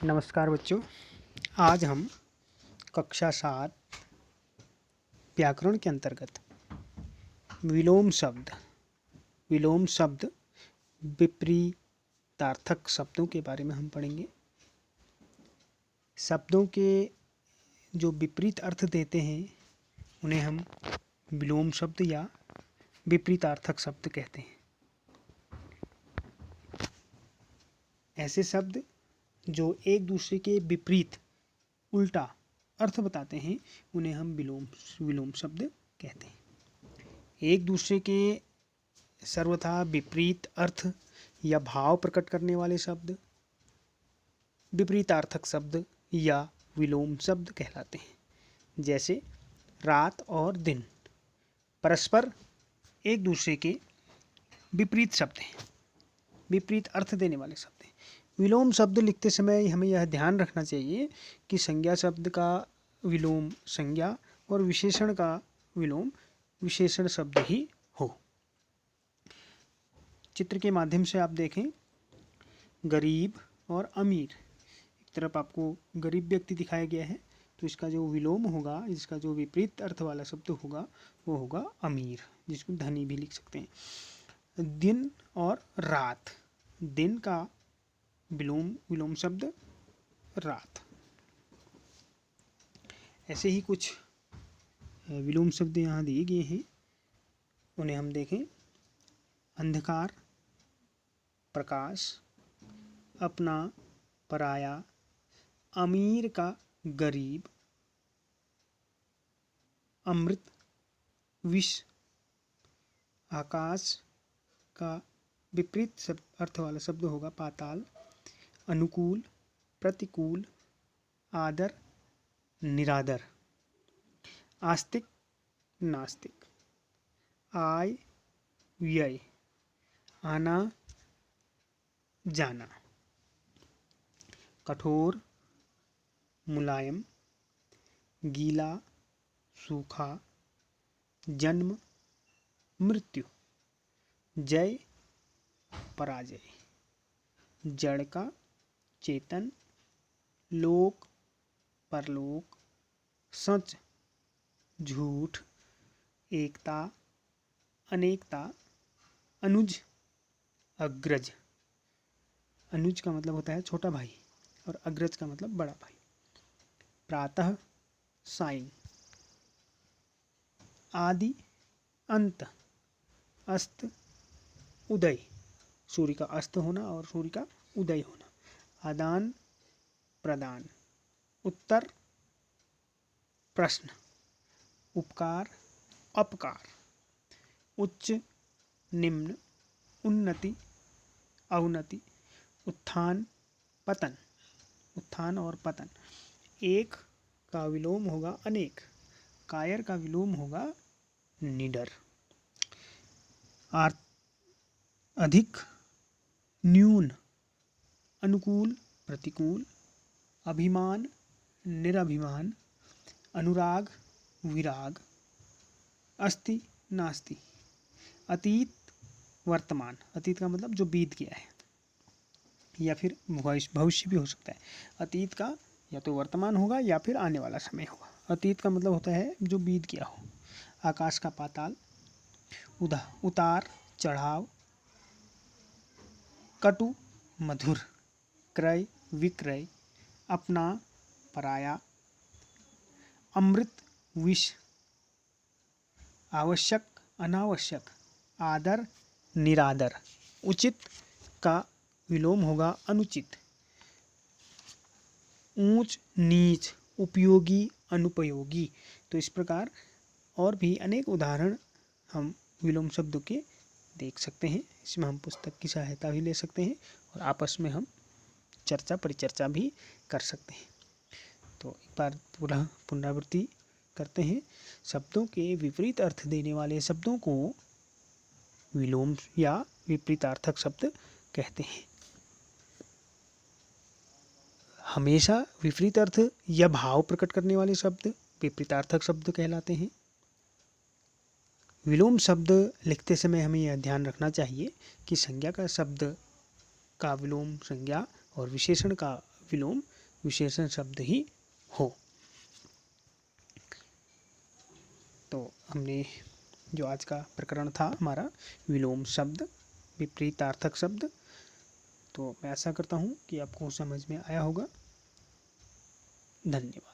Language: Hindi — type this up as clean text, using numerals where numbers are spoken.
नमस्कार बच्चों। आज हम कक्षा 7 व्याकरण के अंतर्गत विलोम शब्द विपरीतार्थक शब्दों के बारे में हम पढ़ेंगे। शब्दों के जो विपरीत अर्थ देते हैं उन्हें हम विलोम शब्द या विपरीतार्थक शब्द कहते हैं। ऐसे शब्द जो एक दूसरे के विपरीत उल्टा अर्थ बताते हैं उन्हें हम विलोम शब्द कहते हैं। एक दूसरे के सर्वथा विपरीत अर्थ या भाव प्रकट करने वाले शब्द विपरीतार्थक शब्द या विलोम शब्द कहलाते हैं। जैसे रात और दिन परस्पर एक दूसरे के विपरीत शब्द हैं, विपरीत अर्थ देने वाले शब्द हैं। विलोम शब्द लिखते समय हमें यह ध्यान रखना चाहिए कि संज्ञा शब्द का विलोम संज्ञा और विशेषण का विलोम विशेषण शब्द ही हो। चित्र के माध्यम से आप देखें, गरीब और अमीर। एक तरफ आपको गरीब व्यक्ति दिखाया गया है तो इसका जो विलोम होगा, इसका जो विपरीत अर्थ वाला शब्द होगा वो होगा अमीर, जिसको धनी भी लिख सकते हैं। दिन और रात, दिन का विलोम शब्द रात। ऐसे ही कुछ विलोम शब्द यहाँ दिए गए हैं, उन्हें हम देखें। अंधकार, प्रकाश, अपना, पराया, अमीर का गरीब, अमृत, विष। आकाश का विपरीत अर्थ वाला शब्द होगा पाताल। अनुकूल, प्रतिकूल, आदर, निरादर। आस्तिक, नास्तिक। आय, व्यय, आना, जाना। कठोर, मुलायम, गीला, सूखा, जन्म, मृत्यु। जय, पराजय। जड़ का, चेतन, लोक, परलोक, सच, झूठ, एकता, अनेकता, अनुज, अग्रज। अनुज का मतलब होता है छोटा भाई और अग्रज का मतलब बड़ा भाई। प्रातः, सायं। आदि, अंत, अस्त, उदय। सूर्य का अस्त होना और सूर्य का उदय होना। आदान प्रदान। उत्तर, प्रश्न। उपकार, अपकार। उच्च, निम्न, उन्नति, अवनति। उत्थान, पतन। उत्थान और पतन। एक का विलोम होगा अनेक। कायर का विलोम होगा निडर। अधिक, न्यून, अनुकूल, प्रतिकूल। अभिमान, निराभिमान। अनुराग, विराग। अस्ति, नास्ति। अतीत, वर्तमान। अतीत का मतलब जो बीत गया है या फिर भविष्य भी हो सकता है। अतीत का या तो वर्तमान होगा या फिर आने वाला समय होगा। अतीत का मतलब होता है जो बीत गया हो। आकाश का पाताल। उतार, चढ़ाव। कटु, मधुर। क्रय, विक्रय। अपना, पराया। अमृत, विष। आवश्यक, अनावश्यक। आदर, निरादर। उचित का विलोम होगा अनुचित। ऊंच, नीच। उपयोगी, अनुपयोगी। तो इस प्रकार और भी अनेक उदाहरण हम विलोम शब्दों के देख सकते हैं। इसमें हम पुस्तक की सहायता भी ले सकते हैं और आपस में हम चर्चा परिचर्चा भी कर सकते हैं। तो एक बार पुनरावृत्ति करते हैं। शब्दों के विपरीत अर्थ देने वाले शब्दों को विलोम या विपरीतार्थक शब्द कहते हैं। हमेशा विपरीत अर्थ या भाव प्रकट करने वाले शब्द विपरीतार्थक शब्द कहलाते हैं। विलोम शब्द लिखते समय हमें यह ध्यान रखना चाहिए कि संज्ञा का शब्द का विलोम संज्ञा और विशेषण का विलोम विशेषण शब्द ही हो। तो हमने जो आज का प्रकरण था हमारा विलोम शब्द, विपरीतार्थक शब्द, तो मैं आशा करता हूँ कि आपको समझ में आया होगा। धन्यवाद।